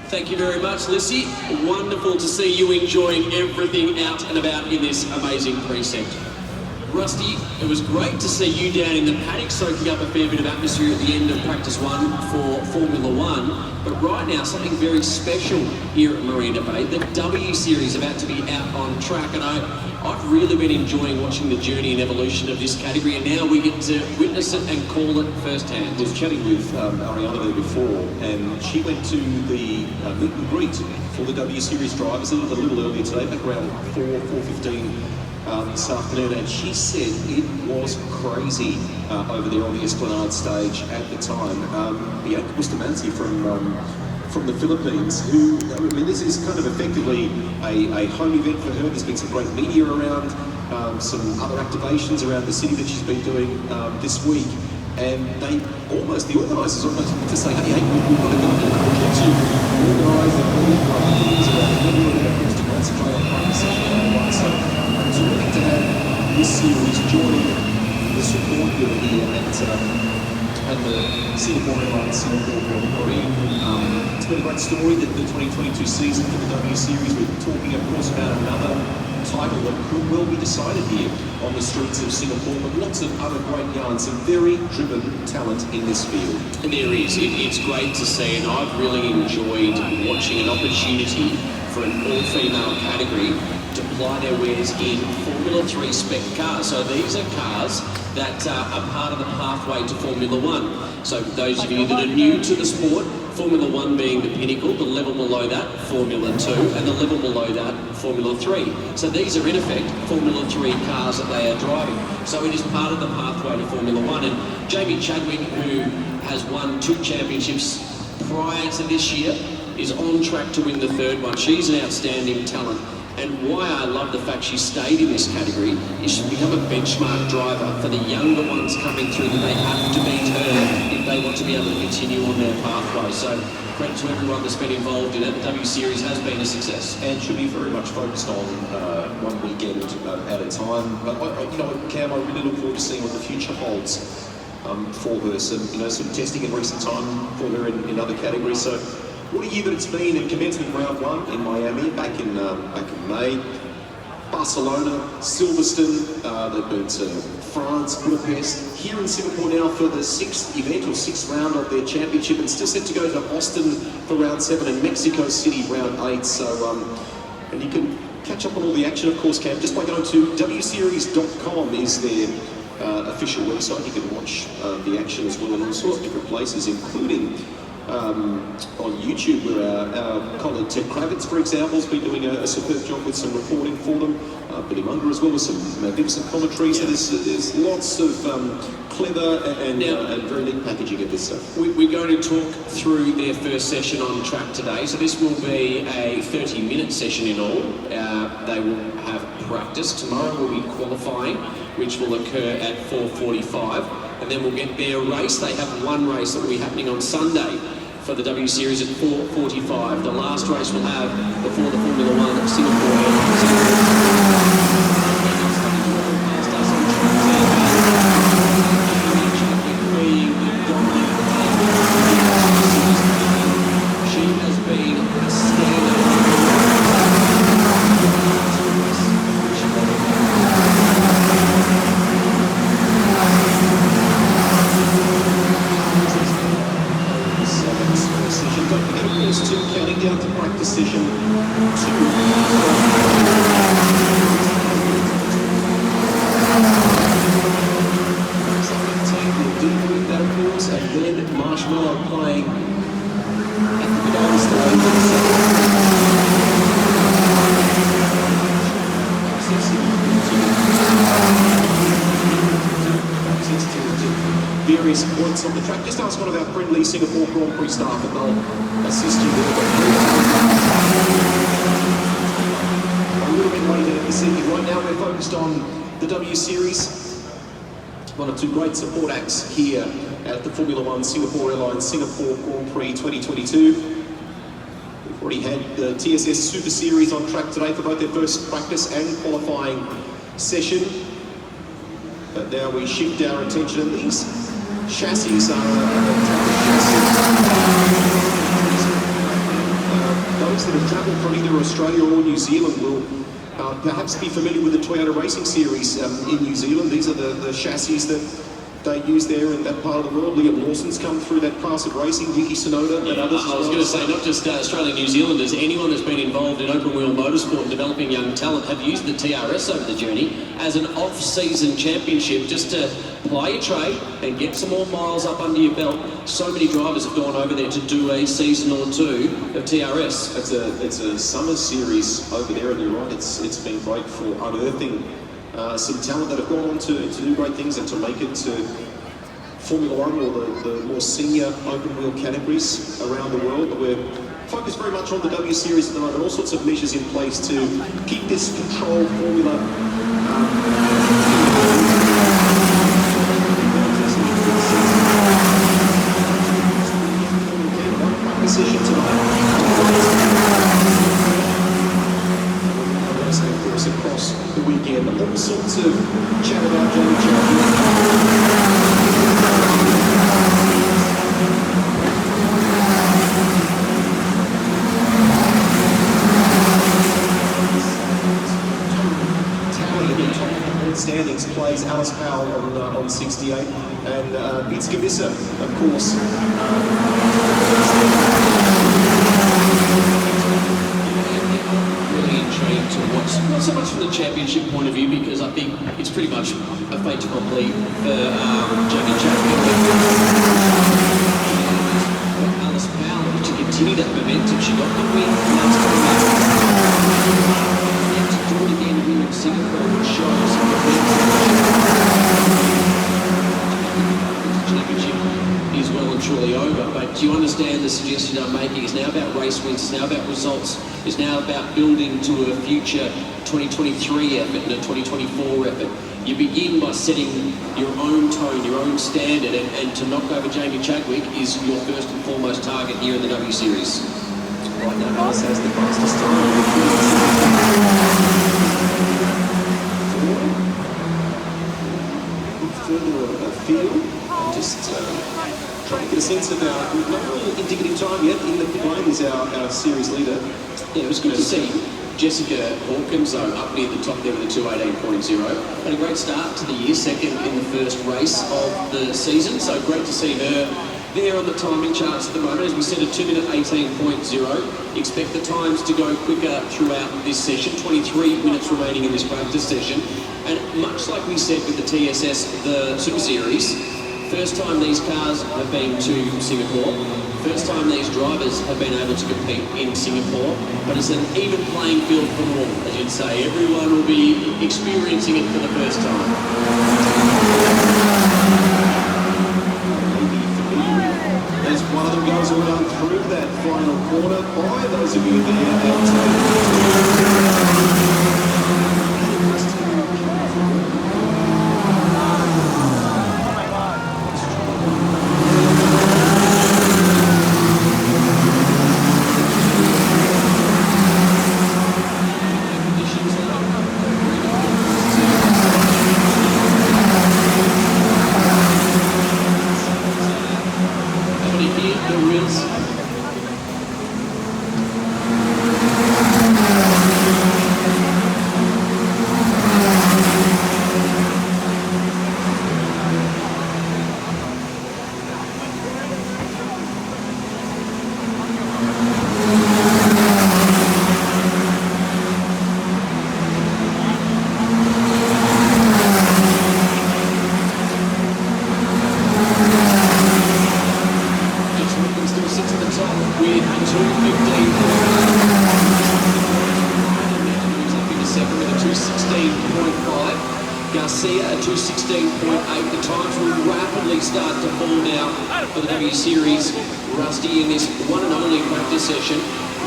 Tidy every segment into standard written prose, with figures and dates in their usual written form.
Thank you very much, Lissy. Wonderful to see you enjoying everything out and about in this amazing precinct. Rusty, it was great to see you down in the paddock soaking up a fair bit of atmosphere at the end of practice one for Formula One. But right now, something very special here at Marina Bay. The W Series about to be out on track, and I've really been enjoying watching the journey and evolution of this category, and now we get to witness it and call it firsthand. I was chatting with Ariana there before, and she went to the meet and greet for the W Series drivers a little earlier today, back around 4:15 this afternoon, and she said it was crazy over there on the Esplanade stage at the time. Bianca Bustamante from the Philippines, who, I mean, this is kind of effectively a home event for her. There's been some great media around, some other activations around the city that she's been doing this week, and the organisers almost want to say, hey, we've got to go to organise and all things around the middle of that to concentrate on practice. So terrific to have this series joining the support here at the Singapore Airlines Singapore Grand Prix. It's been a great story, the 2022 season for the W Series. We're talking, of course, about another title that could well be decided here on the streets of Singapore, but lots of other great yarns, some very driven talent in this field. And there is. It's great to see, and I've really enjoyed watching an opportunity for an all-female category to ply their wares in Formula 3 spec cars. So these are cars that are part of the pathway to Formula 1. So those of you that are new to the sport, Formula 1 being the pinnacle, the level below that, Formula 2, and the level below that, Formula 3. So these are in effect Formula 3 cars that they are driving. So it is part of the pathway to Formula 1. And Jamie Chadwick, who has won 2 championships prior to this year, is on track to win the 3rd one. She's an outstanding talent. And why I love the fact she stayed in this category is she's become a benchmark driver for the younger ones coming through, that they have to beat her if they want to be able to continue on their pathway. So credit to everyone that's been involved in it. The W Series has been a success. And should be very much focused on one weekend at a time. But Cam, I really look forward to seeing what the future holds for her. Some testing in recent time for her in other categories. So what a year that it's been. In commencement round 1 in Miami back in May, Barcelona, Silverstone, they've been to France, Budapest, here in Singapore now for the 6th event or 6th round of their championship, and still set to go to Austin for round 7 and Mexico City round 8. So and you can catch up on all the action, of course, Cam, just by going to wseries.com is their official website. You can watch the action as well in all sorts of different places, including on YouTube, where our colleague Ted Kravitz, for example, has been doing a superb job with some reporting for them. Billy Munger as well, with some magnificent commentary. So there's lots of clever and very neat packaging of this stuff. We're going to talk through their first session on track today. So this will be a 30-minute session in all. They will have practice. Tomorrow will be qualifying, which will occur at 4:45. And then we'll get their race. They have one race that will be happening on Sunday for the W Series at 4:45. The last race we'll have before the Formula 1 Singapore Airlines. She has been a standout. Counting down to practice session 2. That, of course, and then Marshmallow playing at the beginning various points on the track. Just ask one of our friendly Singapore Grand Prix staff and they'll assist you there. A little bit later this evening. Right now we're focused on the W Series. One of 2 great support acts here at the Formula 1 Singapore Airlines Singapore Grand Prix 2022. We've already had the TSS Super Series on track today for both their first practice and qualifying session. But now we shift our attention, and these chassis are that have travelled from either Australia or New Zealand will perhaps be familiar with the Toyota Racing Series in New Zealand. These are the chassis that they use there in that part of the world. Liam Lawson's come through that class of racing, Yuki Tsunoda and others. I was going to say, not just Australian New Zealanders, anyone that's been involved in open wheel motorsport and developing young talent have used the TRS over the journey as an off-season championship just to ply your trade and get some more miles up under your belt. So many drivers have gone over there to do a season or two of TRS. It's a summer series over there, and you're right, it's been great for unearthing some talent that have gone on to do great things and to make it to Formula One or the more senior open wheel categories around the world. But we're focused very much on the W Series at the moment. All sorts of measures in place to keep this controlled formula decision tonight. Of course, across the weekend, all sorts of chat about Jamie Chadwick. Tally in the top standings plays Alice Powell on 68, and Beats Gavissa, of course. Intrigued to watch, not so much from the championship point of view, because I think it's pretty much a fait accompli for Jamie Chadwick. Alice Powell to continue that momentum. She got the win last time out. To do it again here in Singapore, which shows the championship is well and truly over. But do you understand the suggestion I'm making? It's now about race wins, it's now about results, it's now about building to a future 2023 effort and a 2024 effort. You begin by setting your own tone, your own standard, and to knock over Jamie Chadwick is your first and foremost target here in the W Series. Right now, Alice has the fastest time. Further afield, and just trying to get a sense of our not really indicative time yet. In the pit lane is our series leader. Yeah, it was good to see Jessica Hawkins up near the top there with a 2:18.0. Had a great start to the year, second in the first race of the season, so great to see her there on the timing charts at the moment. As we said, a 2:18.0. Expect the times to go quicker throughout this session. 23 minutes remaining in this practice session. And much like we said with the TSS, the Super Series, first time these cars have been to Singapore, first time these drivers have been able to compete in Singapore, but it's an even playing field for all, as you'd say. Everyone will be experiencing it for the first time. As one of them goes around through that final corner, by those of you there Garcia at 2:16.8. The times will rapidly start to fall now for the W Series. Rusty in this one and only practice session.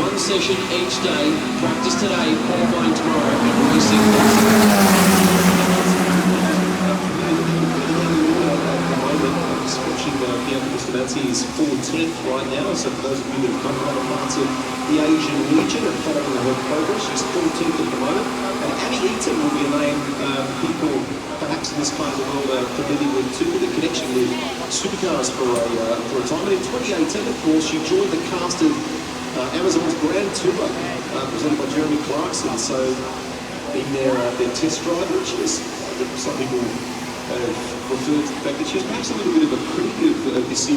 One session each day. Practice today, qualifying tomorrow, and racing next. He's 14th right now, so for those of you that have come from other parts of the Asian region and following her progress, she's 14th at the moment. And Abby Eaton will be a name people perhaps in this part of the world are familiar with too, with a connection with supercars for a time. And in 2018, of course, she joined the cast of Amazon's Grand Tour, presented by Jeremy Clarkson. So in their test drive, which is some people referred to the fact that she was perhaps a little bit of a critic of this series.